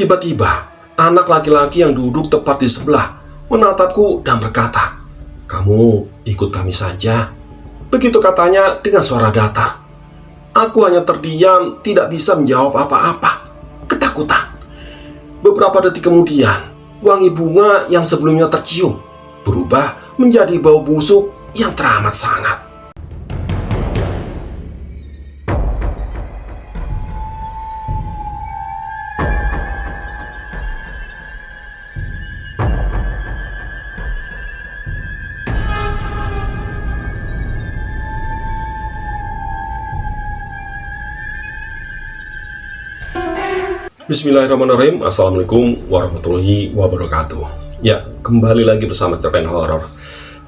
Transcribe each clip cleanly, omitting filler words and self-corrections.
Tiba-tiba, anak laki-laki yang duduk tepat di sebelah menatapku dan berkata, "Kamu ikut kami saja." Begitu katanya dengan suara datar. Aku hanya terdiam, tidak bisa menjawab apa-apa. Ketakutan. Beberapa detik kemudian, wangi bunga yang sebelumnya tercium berubah menjadi bau busuk yang teramat sangat. Bismillahirrahmanirrahim. Assalamualaikum warahmatullahi wabarakatuh. Ya, kembali lagi bersama Cerpen Horor.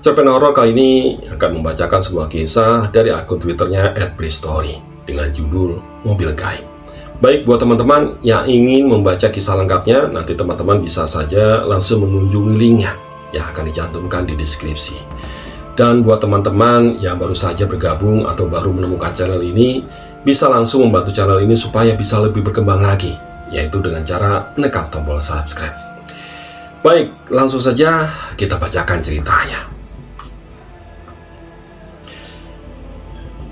Cerpen Horor kali ini akan membacakan sebuah kisah dari akun Twitternya @bristory dengan judul Mobil Gaib. Baik, buat teman-teman yang ingin membaca kisah lengkapnya, nanti teman-teman bisa saja langsung mengunjungi linknya yang akan dicantumkan di deskripsi. Dan buat teman-teman yang baru saja bergabung atau baru menemukan channel ini, bisa langsung membantu channel ini supaya bisa lebih berkembang lagi, yaitu dengan cara menekan tombol subscribe. Baik, langsung saja kita bacakan ceritanya.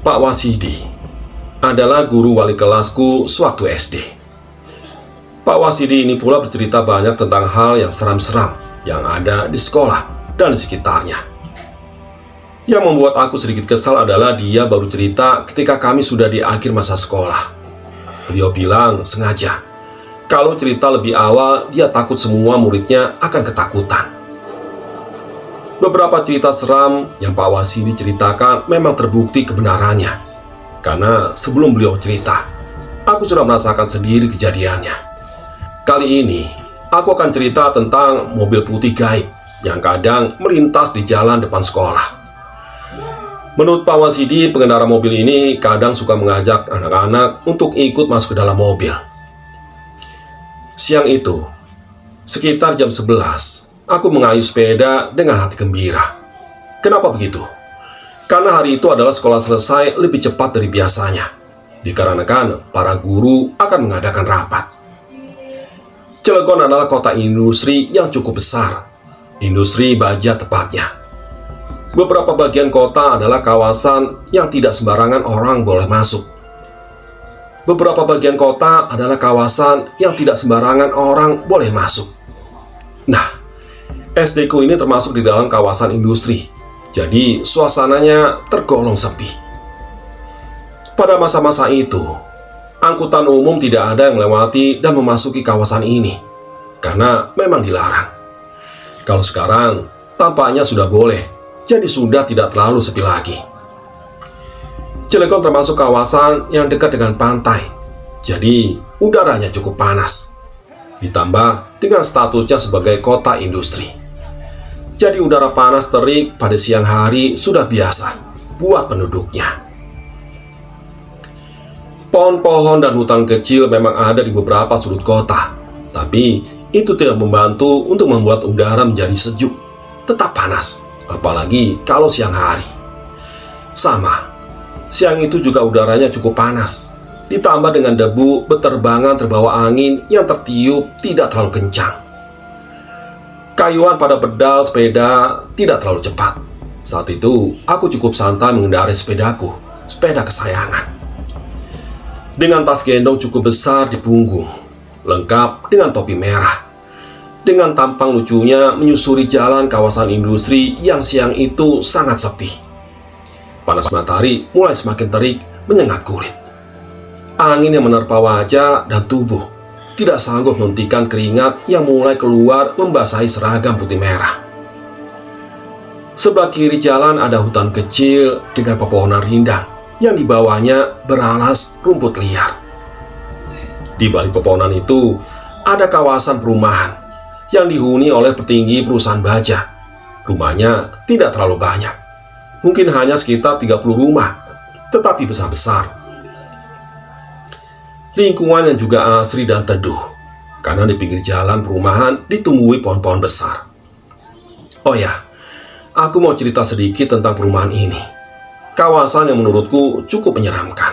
Pak Wasidi adalah guru wali kelasku sewaktu SD. Pak Wasidi ini pula bercerita banyak tentang hal yang seram-seram yang ada di sekolah dan di sekitarnya. Yang membuat aku sedikit kesal adalah dia baru cerita ketika kami sudah di akhir masa sekolah. Beliau bilang sengaja, kalau cerita lebih awal, dia takut semua muridnya akan ketakutan. Beberapa cerita seram yang Pak Wasidi ceritakan memang terbukti kebenarannya. Karena sebelum beliau cerita, aku sudah merasakan sendiri kejadiannya. Kali ini, aku akan cerita tentang mobil putih gaib yang kadang melintas di jalan depan sekolah. Menurut Pak Wasidi, pengendara mobil ini kadang suka mengajak anak-anak untuk ikut masuk ke dalam mobil. Siang itu, sekitar jam 11, aku mengayuh sepeda dengan hati gembira. Kenapa begitu? Karena hari itu adalah sekolah selesai lebih cepat dari biasanya, dikarenakan para guru akan mengadakan rapat. Cilegon adalah kota industri yang cukup besar, industri baja tepatnya. Beberapa bagian kota adalah kawasan yang tidak sembarangan orang boleh masuk. Beberapa bagian kota adalah kawasan yang tidak sembarangan orang boleh masuk. Nah, SD ku ini termasuk di dalam kawasan industri, jadi suasananya tergolong sepi. Pada masa-masa itu, angkutan umum tidak ada yang melewati dan memasuki kawasan ini, karena memang dilarang. Kalau sekarang, tampaknya sudah boleh, jadi sudah tidak terlalu sepi lagi. Cilegon termasuk kawasan yang dekat dengan pantai, jadi udaranya cukup panas. Ditambah dengan statusnya sebagai kota industri. Jadi udara panas terik pada siang hari sudah biasa buat penduduknya. Pohon-pohon dan hutan kecil memang ada di beberapa sudut kota, tapi itu tidak membantu untuk membuat udara menjadi sejuk, tetap panas, apalagi kalau siang hari. Sama, siang itu juga udaranya cukup panas, ditambah dengan debu beterbangan terbawa angin yang tertiup tidak terlalu kencang. Kayuan pada pedal sepeda tidak terlalu cepat. Saat itu, aku cukup santai mengendarai sepedaku, sepeda kesayangan. Dengan tas gendong cukup besar di punggung, lengkap dengan topi merah. Dengan tampang lucunya menyusuri jalan kawasan industri yang siang itu sangat sepi. Panas matahari mulai semakin terik menyengat kulit. Angin yang menerpa wajah dan tubuh tidak sanggup menghentikan keringat yang mulai keluar membasahi seragam putih merah. Sebelah kiri jalan ada hutan kecil dengan pepohonan rindang yang di bawahnya beralas rumput liar. Di balik pepohonan itu ada kawasan perumahan yang dihuni oleh petinggi perusahaan baja. Rumahnya tidak terlalu banyak, mungkin hanya sekitar 30 rumah, tetapi besar-besar. Lingkungannya juga asri dan teduh, karena di pinggir jalan perumahan ditumbuhi pohon-pohon besar. Oh ya, aku mau cerita sedikit tentang perumahan ini. Kawasan yang menurutku cukup menyeramkan.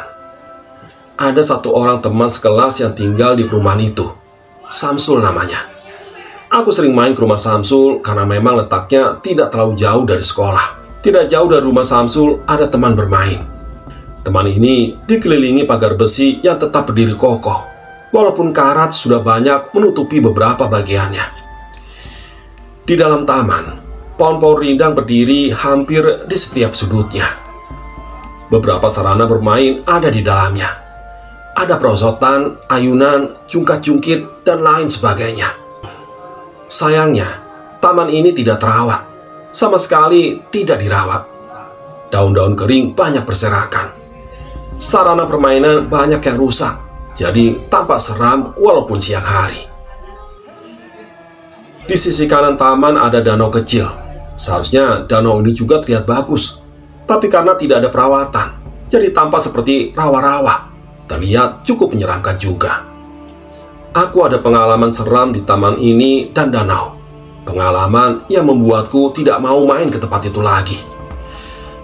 Ada satu orang teman sekelas yang tinggal di perumahan itu. Samsul namanya. Aku sering main ke rumah Samsul karena memang letaknya tidak terlalu jauh dari sekolah. Tidak jauh dari rumah Samsul ada teman bermain. Teman ini dikelilingi pagar besi yang tetap berdiri kokoh, walaupun karat sudah banyak menutupi beberapa bagiannya. Di dalam taman, pohon-pohon rindang berdiri hampir di setiap sudutnya. Beberapa sarana bermain ada di dalamnya. Ada perosotan, ayunan, cungkat-cungkit, dan lain sebagainya. Sayangnya, taman ini tidak terawat. Sama sekali tidak dirawat. Daun-daun kering banyak berserakan. Sarana permainan banyak yang rusak, jadi tampak seram walaupun siang hari. Di sisi kanan taman ada danau kecil. Seharusnya danau ini juga terlihat bagus, tapi karena tidak ada perawatan, jadi tampak seperti rawa-rawa. Terlihat cukup menyeramkan juga. Aku ada pengalaman seram di taman ini dan danau. Pengalaman yang membuatku tidak mau main ke tempat itu lagi.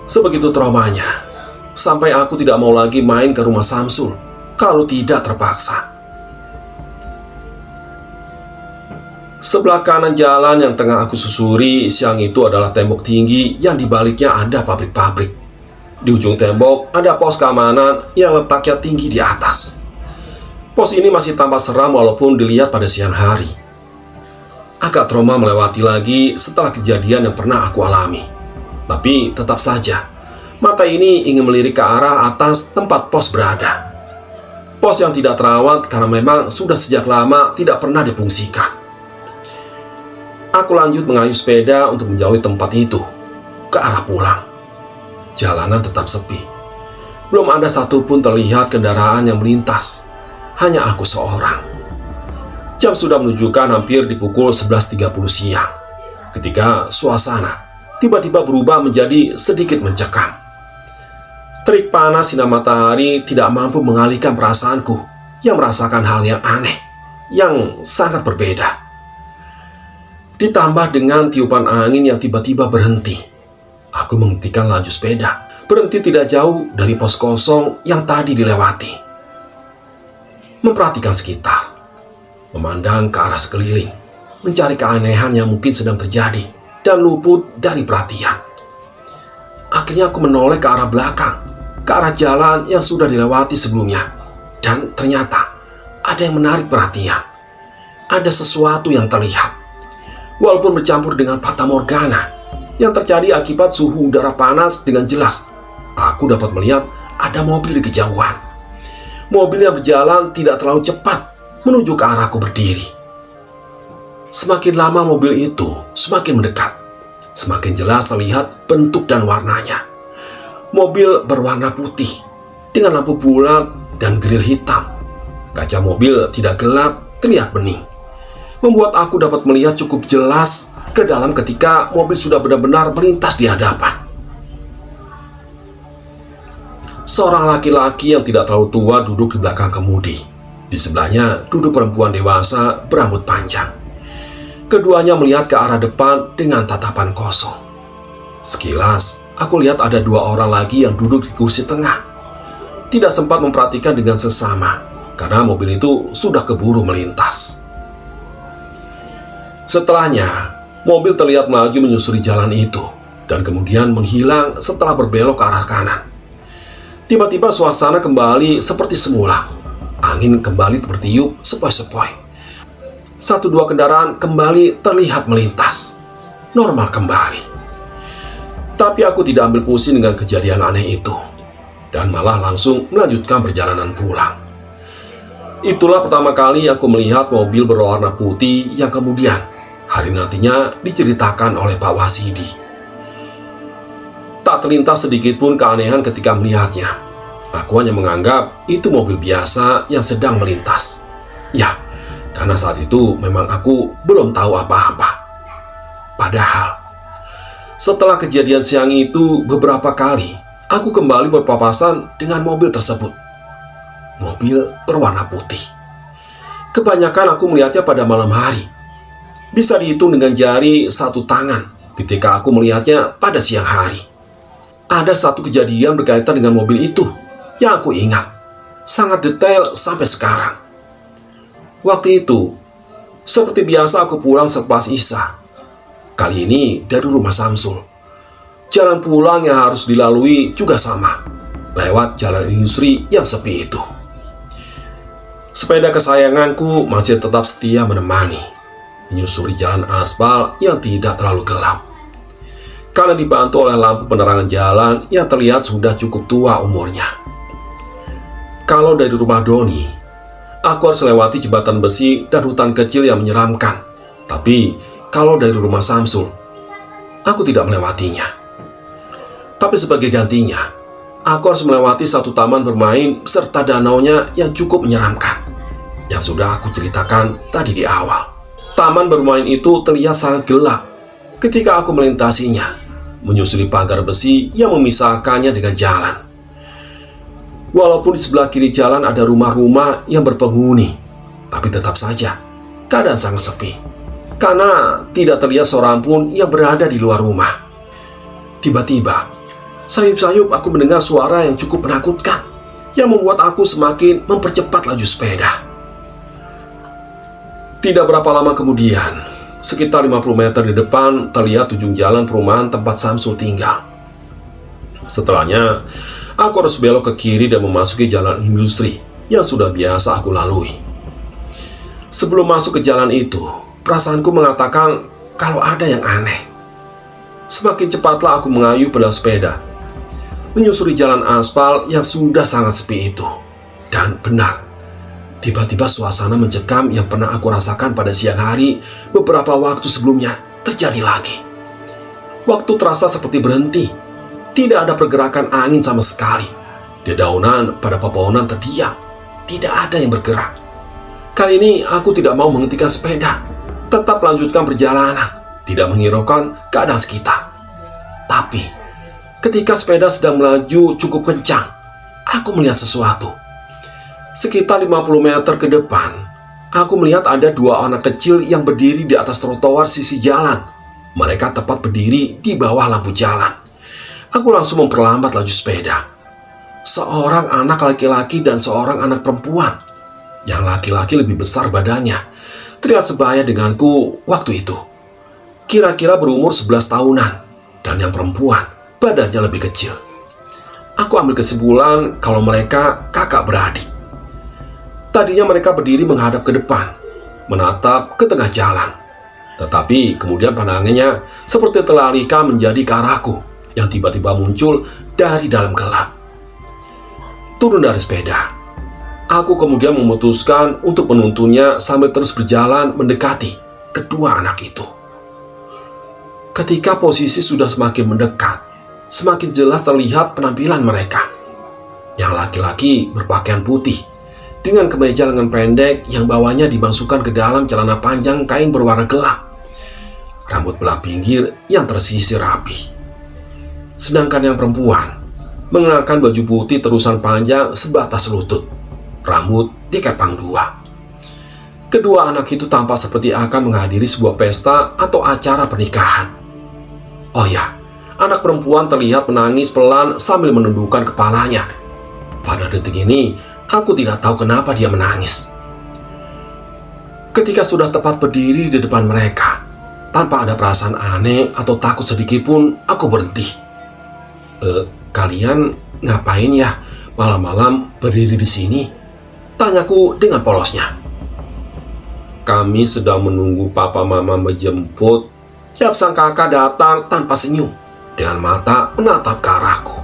Sebegitu traumanya, sampai aku tidak mau lagi main ke rumah Samsul kalau tidak terpaksa. Sebelah kanan jalan yang tengah aku susuri siang itu adalah tembok tinggi yang di baliknya ada pabrik-pabrik. Di ujung tembok ada pos keamanan yang letaknya tinggi di atas. Pos ini masih tampak seram walaupun dilihat pada siang hari. Agak trauma melewati lagi setelah kejadian yang pernah aku alami. Tapi tetap saja, mata ini ingin melirik ke arah atas tempat pos berada. Pos yang tidak terawat karena memang sudah sejak lama tidak pernah difungsikan. Aku lanjut mengayuh sepeda untuk menjauhi tempat itu, ke arah pulang. Jalanan tetap sepi. Belum ada satupun terlihat kendaraan yang melintas. Hanya aku seorang. Jam sudah menunjukkan hampir di pukul 11.30 siang. Ketika suasana tiba-tiba berubah menjadi sedikit mencekam. Terik panas sinar matahari tidak mampu mengalihkan perasaanku yang merasakan hal yang aneh, yang sangat berbeda. Ditambah dengan tiupan angin yang tiba-tiba berhenti. Aku menghentikan laju sepeda, berhenti tidak jauh dari pos kosong yang tadi dilewati. Memperhatikan sekitar, memandang ke arah sekeliling, mencari keanehan yang mungkin sedang terjadi, dan luput dari perhatian. Akhirnya aku menoleh ke arah belakang, ke arah jalan yang sudah dilewati sebelumnya, dan ternyata ada yang menarik perhatian. Ada sesuatu yang terlihat, walaupun bercampur dengan fatamorgana, yang terjadi akibat suhu udara panas. Dengan jelas aku dapat melihat ada mobil di kejauhan. Mobil yang berjalan tidak terlalu cepat menuju ke arahku berdiri. Semakin lama mobil itu semakin mendekat, semakin jelas terlihat bentuk dan warnanya. Mobil berwarna putih dengan lampu bulat dan grill hitam. Kaca mobil tidak gelap, terlihat bening, membuat aku dapat melihat cukup jelas ke dalam ketika mobil sudah benar-benar melintas di hadapan. Seorang laki-laki yang tidak terlalu tua duduk di belakang kemudi. Di sebelahnya duduk perempuan dewasa berambut panjang. Keduanya melihat ke arah depan dengan tatapan kosong. Sekilas, aku lihat ada dua orang lagi yang duduk di kursi tengah. Tidak sempat memperhatikan dengan sesama, karena mobil itu sudah keburu melintas. Setelahnya, mobil terlihat melaju menyusuri jalan itu, dan kemudian menghilang setelah berbelok ke arah kanan. Tiba-tiba suasana kembali seperti semula. Angin kembali bertiup sepoi-sepoi. Satu dua kendaraan kembali terlihat melintas. Normal kembali. Tapi aku tidak ambil pusing dengan kejadian aneh itu, dan malah langsung melanjutkan perjalanan pulang. Itulah pertama kali aku melihat mobil berwarna putih yang kemudian hari nantinya diceritakan oleh Pak Wasidi. Tak terlintas sedikit pun keanehan ketika melihatnya. Aku hanya menganggap itu mobil biasa yang sedang melintas. Ya, karena saat itu memang aku belum tahu apa-apa. Padahal, setelah kejadian siang itu beberapa kali, aku kembali berpapasan dengan mobil tersebut. Mobil berwarna putih. Kebanyakan aku melihatnya pada malam hari. Bisa dihitung dengan jari satu tangan ketika aku melihatnya pada siang hari. Ada satu kejadian berkaitan dengan mobil itu yang aku ingat sangat detail sampai sekarang. Waktu itu, Seperti biasa aku pulang selepas Isya. Kali ini dari rumah Samsul. Jalan pulang yang harus dilalui juga sama, lewat jalan industri yang sepi itu. Sepeda kesayanganku masih tetap setia menemani, menyusuri jalan aspal yang tidak terlalu gelap. Karena dibantu oleh lampu penerangan jalan yang terlihat sudah cukup tua umurnya. Kalau dari rumah Doni, aku harus lewati jembatan besi dan hutan kecil yang menyeramkan. Tapi kalau dari rumah Samsul, aku tidak melewatinya. Tapi sebagai gantinya, aku harus melewati satu taman bermain serta danaunya yang cukup menyeramkan, yang sudah aku ceritakan tadi di awal. Taman bermain itu terlihat sangat gelap ketika aku melintasinya, menyusuri pagar besi yang memisahkannya dengan jalan. Walaupun di sebelah kiri jalan ada rumah-rumah yang berpenghuni, tapi tetap saja keadaan sangat sepi, karena tidak terlihat seorang pun yang berada di luar rumah. Tiba-tiba, sayup-sayup aku mendengar suara yang cukup menakutkan, yang membuat aku semakin mempercepat laju sepeda. Tidak berapa lama kemudian, sekitar 50 meter di depan terlihat ujung jalan perumahan tempat Samsul tinggal. Setelahnya, aku harus belok ke kiri dan memasuki jalan industri yang sudah biasa aku lalui. Sebelum masuk ke jalan itu, perasaanku mengatakan kalau ada yang aneh. Semakin cepatlah aku mengayuh pedal sepeda, menyusuri jalan aspal yang sudah sangat sepi itu. Dan benar, tiba-tiba suasana mencekam yang pernah aku rasakan pada siang hari beberapa waktu sebelumnya terjadi lagi. Waktu terasa seperti berhenti. Tidak ada pergerakan angin sama sekali. Dedaunan pada pepohonan terdiam. Tidak ada yang bergerak. Kali ini aku tidak mau menghentikan sepeda. Tetap lanjutkan perjalanan, tidak menghiraukan keadaan sekitar. Tapi ketika sepeda sedang melaju cukup kencang, aku melihat sesuatu. Sekitar 50 meter ke depan, aku melihat ada dua anak kecil yang berdiri di atas trotoar sisi jalan. Mereka tepat berdiri di bawah lampu jalan. Aku langsung memperlambat laju sepeda. Seorang anak laki-laki dan seorang anak perempuan. Yang laki-laki lebih besar badannya, terlihat sebaya denganku waktu itu. Kira-kira berumur 11 tahunan. Dan yang perempuan, badannya lebih kecil. Aku ambil kesimpulan kalau mereka kakak beradik. Tadinya mereka berdiri menghadap ke depan, menatap ke tengah jalan. Tetapi kemudian pandangannya seperti teralihkan menjadi ke arahku, yang tiba-tiba muncul dari dalam gelap. Turun dari sepeda, aku kemudian memutuskan untuk menuntunnya sambil terus berjalan mendekati kedua anak itu. Ketika posisi sudah semakin mendekat, semakin jelas terlihat penampilan mereka. Yang laki-laki berpakaian putih, dengan kemeja lengan pendek yang bawahnya dimasukkan ke dalam celana panjang kain berwarna gelap. Rambut belah pinggir yang tersisir rapi. Sedangkan yang perempuan mengenakan baju putih terusan panjang sebatas lutut, rambut dikepang dua. Kedua anak itu tampak seperti akan menghadiri sebuah pesta atau acara pernikahan. Oh ya, anak perempuan terlihat menangis pelan sambil menundukkan kepalanya. Pada detik ini, aku tidak tahu kenapa dia menangis. Ketika sudah tepat berdiri di depan mereka, tanpa ada perasaan aneh atau takut sedikit pun, aku berhenti. Kalian ngapain ya malam-malam berdiri di sini? Tanyaku dengan polosnya. Kami sedang menunggu papa mama menjemput. Jawab sang kakak datang tanpa senyum, dengan mata menatap ke arahku.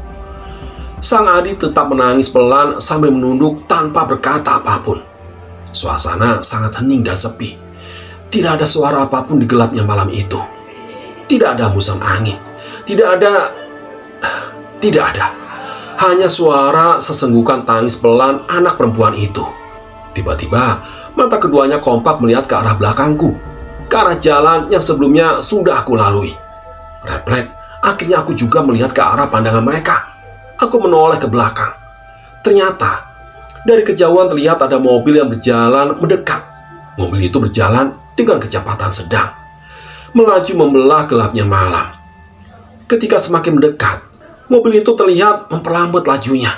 Sang adik tetap menangis pelan sambil menunduk tanpa berkata apapun. Suasana sangat hening dan sepi. Tidak ada suara apapun di gelapnya malam itu. Tidak ada hembusan angin. Tidak ada. Hanya suara sesenggukan tangis pelan anak perempuan itu. Tiba-tiba, mata keduanya kompak melihat ke arah belakangku, ke arah jalan yang sebelumnya sudah aku lalui. Refleks, akhirnya aku juga melihat ke arah pandangan mereka. Aku menoleh ke belakang. Ternyata, dari kejauhan terlihat ada mobil yang berjalan mendekat. Mobil itu berjalan dengan kecepatan sedang, melaju membelah gelapnya malam. Ketika semakin mendekat, mobil itu terlihat memperlambat lajunya.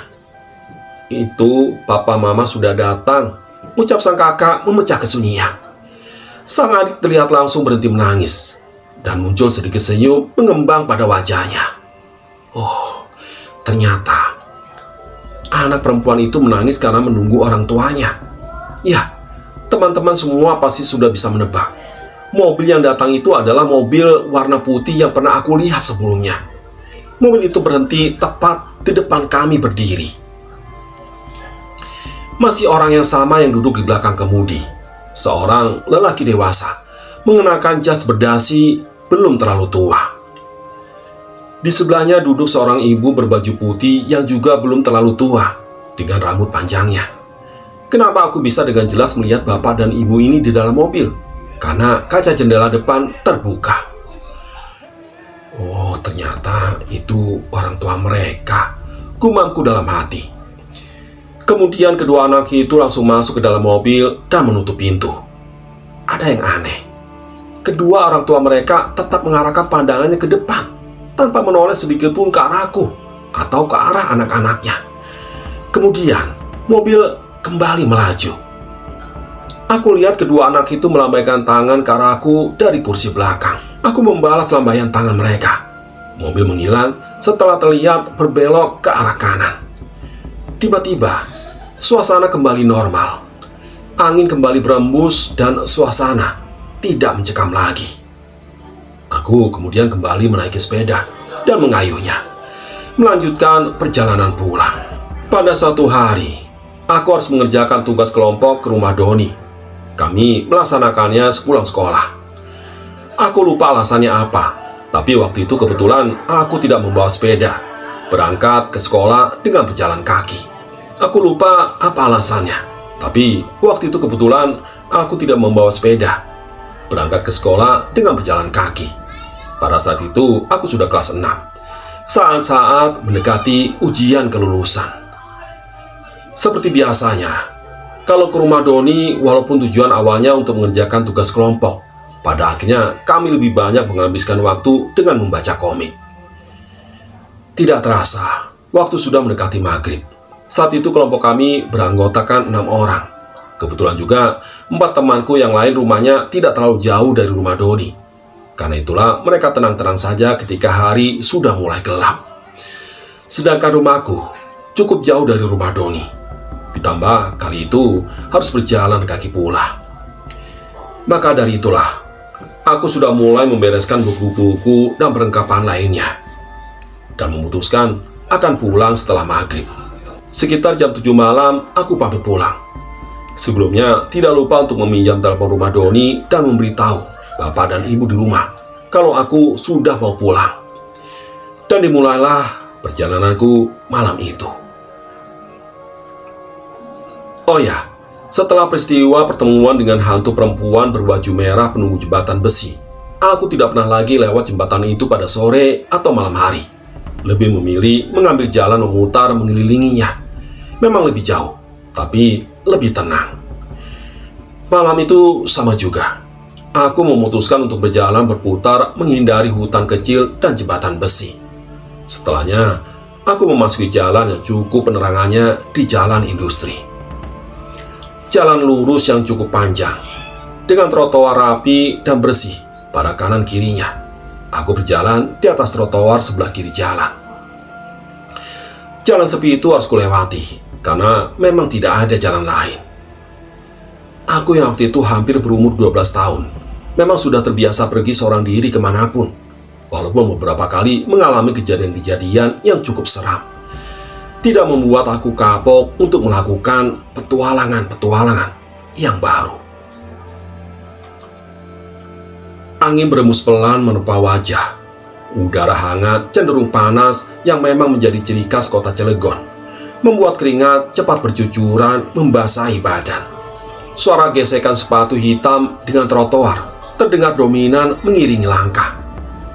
Itu papa mama sudah datang, ucap sang kakak memecah kesunyian. Sang adik terlihat langsung berhenti menangis, dan muncul sedikit senyum mengembang pada wajahnya. Oh, ternyata anak perempuan itu menangis karena menunggu orang tuanya. Ya, teman-teman semua pasti sudah bisa menebak. Mobil yang datang itu adalah mobil warna putih yang pernah aku lihat sebelumnya. Mobil itu berhenti tepat di depan kami berdiri. Masih orang yang sama yang duduk di belakang kemudi. Seorang lelaki dewasa, mengenakan jas berdasi, belum terlalu tua. Di sebelahnya duduk seorang ibu berbaju putih yang juga belum terlalu tua, dengan rambut panjangnya. Kenapa aku bisa dengan jelas melihat bapak dan ibu ini di dalam mobil? Karena kaca jendela depan terbuka. Oh, ternyata itu orang tua mereka, gumamku dalam hati. Kemudian kedua anak itu langsung masuk ke dalam mobil dan menutup pintu. Ada yang aneh. Kedua orang tua mereka tetap mengarahkan pandangannya ke depan, tanpa menoleh sedikit pun ke arahku atau ke arah anak-anaknya. Kemudian mobil kembali melaju. Aku lihat kedua anak itu melambaikan tangan ke arahku dari kursi belakang. Aku membalas lambaian tangan mereka. Mobil menghilang setelah terlihat berbelok ke arah kanan. Tiba-tiba, suasana kembali normal. Angin kembali berembus dan suasana tidak mencekam lagi. Aku kemudian kembali menaiki sepeda dan mengayuhnya, melanjutkan perjalanan pulang. Pada suatu hari, aku harus mengerjakan tugas kelompok ke rumah Doni. Kami melaksanakannya sepulang sekolah. Aku lupa alasannya apa, tapi waktu itu kebetulan aku tidak membawa sepeda. Berangkat ke sekolah dengan berjalan kaki. Aku lupa apa alasannya, tapi waktu itu kebetulan aku tidak membawa sepeda. Berangkat ke sekolah dengan berjalan kaki. Pada saat itu aku sudah kelas 6. Saat-saat mendekati ujian kelulusan. Seperti biasanya, kalau ke rumah Doni, walaupun tujuan awalnya untuk mengerjakan tugas kelompok, pada akhirnya kami lebih banyak menghabiskan waktu dengan membaca komik. Tidak terasa, waktu sudah mendekati maghrib. Saat itu kelompok kami beranggotakan 6 orang. Kebetulan juga 4 temanku yang lain rumahnya tidak terlalu jauh dari rumah Doni. Karena itulah mereka tenang-tenang saja ketika hari sudah mulai gelap. Sedangkan rumahku cukup jauh dari rumah Doni. Ditambah kali itu harus berjalan kaki pula. Maka dari itulah aku sudah mulai membereskan buku-buku dan perlengkapan lainnya, dan memutuskan akan pulang setelah maghrib. Sekitar jam 7 malam, aku pamit pulang. Sebelumnya, tidak lupa untuk meminjam telepon rumah Doni dan memberitahu bapak dan ibu di rumah kalau aku sudah mau pulang. Dan dimulailah perjalananku malam itu. Oh ya, setelah peristiwa pertemuan dengan hantu perempuan berbaju merah penunggu jembatan besi, aku tidak pernah lagi lewat jembatan itu pada sore atau malam hari. Lebih memilih mengambil jalan memutar mengelilinginya. Memang lebih jauh, tapi lebih tenang. Malam itu sama juga. Aku memutuskan untuk berjalan berputar menghindari hutan kecil dan jembatan besi. Setelahnya, aku memasuki jalan yang cukup penerangannya di jalan industri. Jalan lurus yang cukup panjang, dengan trotoar rapi dan bersih pada kanan kirinya. Aku berjalan di atas trotoar sebelah kiri jalan. Jalan sepi itu harus kulewati, karena memang tidak ada jalan lain. Aku yang waktu itu hampir berumur 12 tahun, memang sudah terbiasa pergi seorang diri kemanapun, walaupun beberapa kali mengalami kejadian-kejadian yang cukup seram. Tidak membuat aku kapok untuk melakukan petualangan-petualangan yang baru. Angin berembus pelan menerpa wajah. Udara hangat cenderung panas yang memang menjadi ciri khas kota Cilegon, membuat keringat cepat bercucuran membasahi badan. Suara gesekan sepatu hitam dengan trotoar terdengar dominan mengiringi langkah,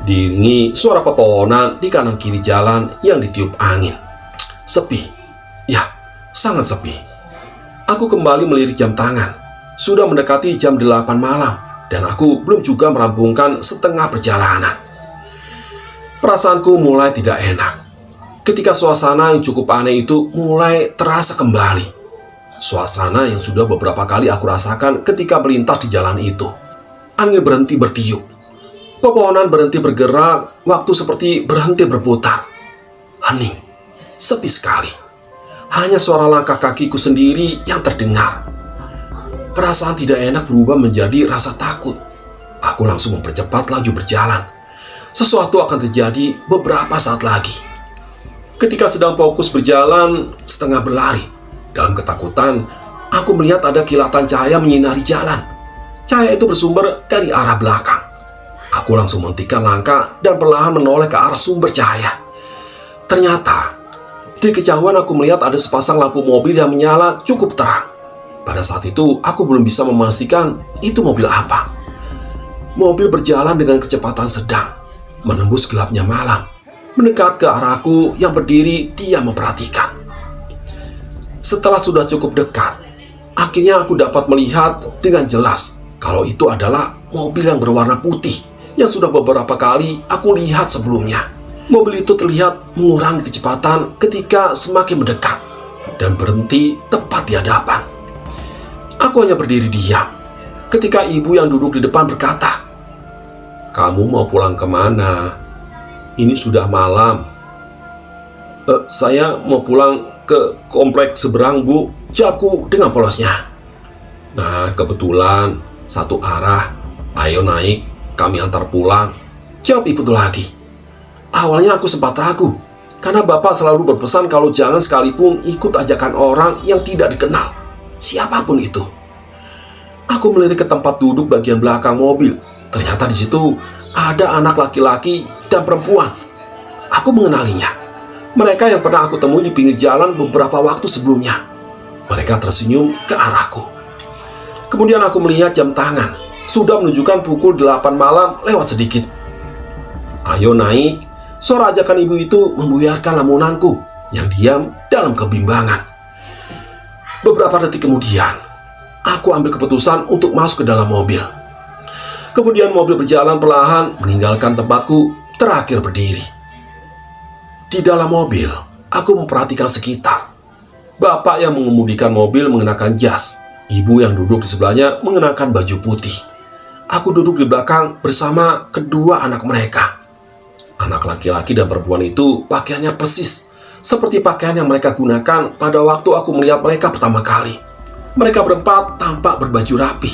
diiringi suara pepohonan di kanan kiri jalan yang ditiup angin. Sepi, ya, sangat sepi. Aku kembali melirik jam tangan. Sudah mendekati jam 8 malam, dan aku belum juga merampungkan setengah perjalanan. Perasaanku mulai tidak enak ketika suasana yang cukup aneh itu mulai terasa kembali. Suasana yang sudah beberapa kali aku rasakan ketika melintas di jalan itu. angin berhenti bertiup. Pepohonan berhenti bergerak, waktu seperti berhenti berputar. Hening, sepi sekali. Hanya suara langkah kakiku sendiri yang terdengar. Perasaan tidak enak berubah menjadi rasa takut. Aku langsung mempercepat laju berjalan. Sesuatu akan terjadi beberapa saat lagi. Ketika sedang fokus berjalan, setengah berlari, dalam ketakutan, aku melihat ada kilatan cahaya menyinari jalan. Cahaya itu bersumber dari arah belakang. Aku langsung menghentikan langkah dan perlahan menoleh ke arah sumber cahaya. Ternyata, di kejauhan aku melihat ada sepasang lampu mobil yang menyala cukup terang. Pada saat itu, aku belum bisa memastikan itu mobil apa. Mobil berjalan dengan kecepatan sedang, menembus gelapnya malam, mendekat ke arahku yang berdiri diam memperhatikan. Setelah sudah cukup dekat, akhirnya aku dapat melihat dengan jelas kalau itu adalah mobil yang berwarna putih yang sudah beberapa kali aku lihat sebelumnya. Mobil itu terlihat mengurangi kecepatan ketika semakin mendekat dan berhenti tepat di hadapan. Aku hanya berdiri diam ketika ibu yang duduk di depan berkata, "Kamu mau pulang kemana? Ini sudah malam." Saya mau pulang ke kompleks seberang, Bu," jawabku dengan polosnya. "Nah, kebetulan satu arah. Ayo naik, kami antar pulang," jawab ibu itu lagi. Awalnya aku sempat ragu, karena bapak selalu berpesan kalau jangan sekalipun ikut ajakan orang yang tidak dikenal, siapapun itu. Aku melirik ke tempat duduk bagian belakang mobil. Ternyata di situ ada anak laki-laki dan perempuan. Aku mengenalinya. Mereka yang pernah aku temui di pinggir jalan beberapa waktu sebelumnya. Mereka tersenyum ke arahku. Kemudian aku melihat jam tangan. Sudah menunjukkan pukul 8 malam lewat sedikit. "Ayo naik," suara ajakan ibu itu membuyarkan lamunanku yang diam dalam kebimbangan. Beberapa detik kemudian, aku ambil keputusan untuk masuk ke dalam mobil. Kemudian mobil berjalan perlahan meninggalkan tempatku terakhir berdiri. Di dalam mobil, aku memperhatikan sekitar. Bapak yang mengemudikan mobil mengenakan jas. Ibu yang duduk di sebelahnya mengenakan baju putih. Aku duduk di belakang bersama kedua anak mereka. Anak laki-laki dan perempuan itu pakaiannya persis seperti pakaian yang mereka gunakan pada waktu aku melihat mereka pertama kali. Mereka berempat tampak berbaju rapi,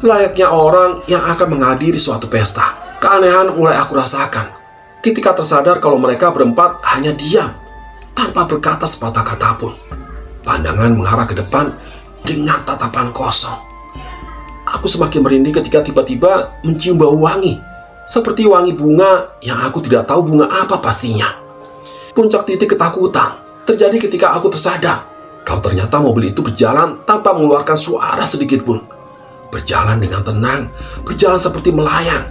layaknya orang yang akan menghadiri suatu pesta. Keanehan mulai aku rasakan ketika tersadar kalau mereka berempat hanya diam, tanpa berkata sepatah kata pun. Pandangan mengarah ke depan dengan tatapan kosong. Aku semakin merinding ketika tiba-tiba mencium bau wangi, seperti wangi bunga yang aku tidak tahu bunga apa pastinya. Puncak titik ketakutan terjadi ketika aku tersadar kalau ternyata mobil itu berjalan tanpa mengeluarkan suara sedikit pun. Berjalan dengan tenang, berjalan seperti melayang,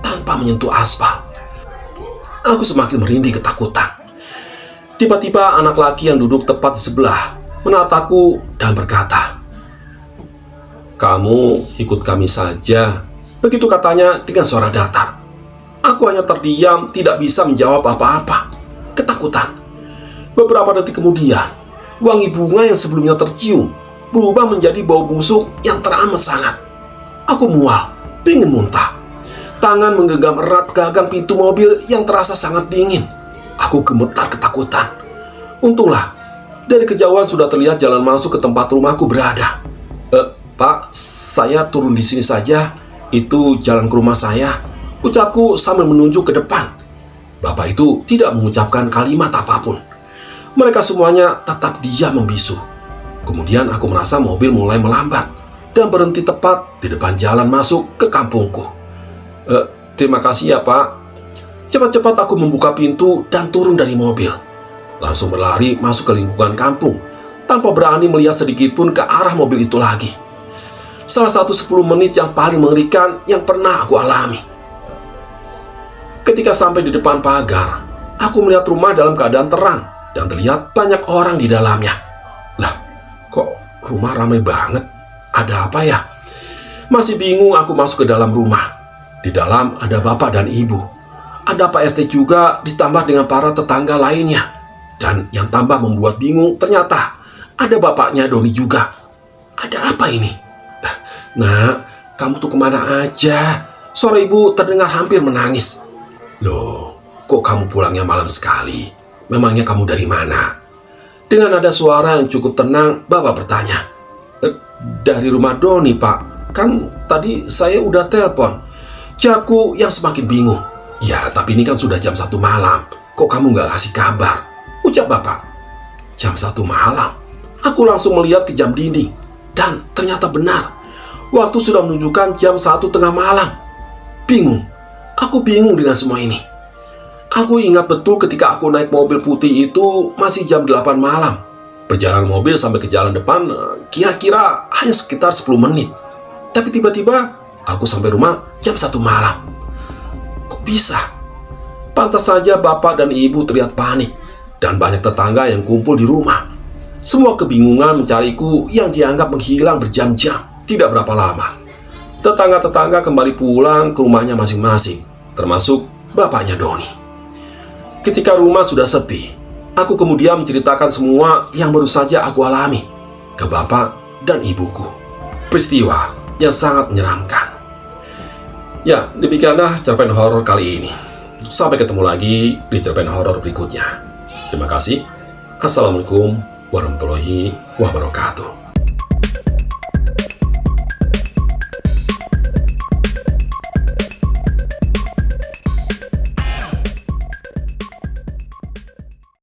tanpa menyentuh aspal. Aku semakin merinding ketakutan. Tiba-tiba anak laki yang duduk tepat di sebelah menatapku dan berkata, "Kamu ikut kami saja," begitu katanya dengan suara datar. Aku hanya terdiam, tidak bisa menjawab apa-apa. Ketakutan. Beberapa detik kemudian, wangi bunga yang sebelumnya tercium berubah menjadi bau busuk yang teramat sangat. Aku mual, pingin muntah. Tangan menggenggam erat gagang pintu mobil yang terasa sangat dingin. Aku gemetar ketakutan. Untunglah, dari kejauhan sudah terlihat jalan masuk ke tempat rumahku berada. "Pak, saya turun di sini saja. Itu jalan ke rumah saya," ucapku sambil menunjuk ke depan. Bapak itu tidak mengucapkan kalimat apapun. Mereka semuanya tetap diam membisu. Kemudian aku merasa mobil mulai melambat dan berhenti tepat di depan jalan masuk ke kampungku. Terima kasih ya, Pak." Cepat-cepat aku membuka pintu dan turun dari mobil. Langsung berlari masuk ke lingkungan kampung tanpa berani melihat sedikit pun ke arah mobil itu lagi. Salah satu 10 menit yang paling mengerikan yang pernah aku alami. Ketika sampai di depan pagar, aku melihat rumah dalam keadaan terang dan terlihat banyak orang di dalamnya. Lah, kok rumah ramai banget? Ada apa ya? Masih bingung aku masuk ke dalam rumah. Di dalam ada bapak dan ibu. Ada Pak RT juga ditambah dengan para tetangga lainnya. Dan yang tambah membuat bingung ternyata ada bapaknya Doni juga. Ada apa ini? "Nak, kamu tuh kemana aja? suara ibu terdengar hampir menangis. "Loh, kok kamu pulangnya malam sekali? Memangnya kamu dari mana?" Dengan nada suara yang cukup tenang, bapak bertanya. Dari rumah Doni, Pak. Kan tadi saya udah telepon." Jawabku yang semakin bingung. "Ya, tapi ini kan sudah jam 1 malam. Kok kamu nggak kasih kabar?" ucap bapak. Jam 1 malam? Aku langsung melihat ke jam dinding. Dan ternyata benar. Waktu sudah menunjukkan jam 1 tengah malam. Bingung. Aku bingung dengan semua ini. Aku ingat betul ketika aku naik mobil putih itu masih jam 8 malam. Perjalanan mobil sampai ke jalan depan kira-kira hanya sekitar 10 menit. Tapi tiba-tiba aku sampai rumah jam 1 malam. Kok bisa? Pantas saja bapak dan ibu terlihat panik. Dan banyak tetangga yang kumpul di rumah. Semua kebingungan mencariku yang dianggap menghilang berjam-jam. Tidak berapa lama, tetangga-tetangga kembali pulang ke rumahnya masing-masing, termasuk bapaknya Doni. Ketika rumah sudah sepi, aku kemudian menceritakan semua yang baru saja aku alami ke bapak dan ibuku. Peristiwa yang sangat menyeramkan. Ya, demikianlah cerpen horor kali ini. Sampai ketemu lagi di cerpen horor berikutnya. Terima kasih. Assalamualaikum warahmatullahi wabarakatuh.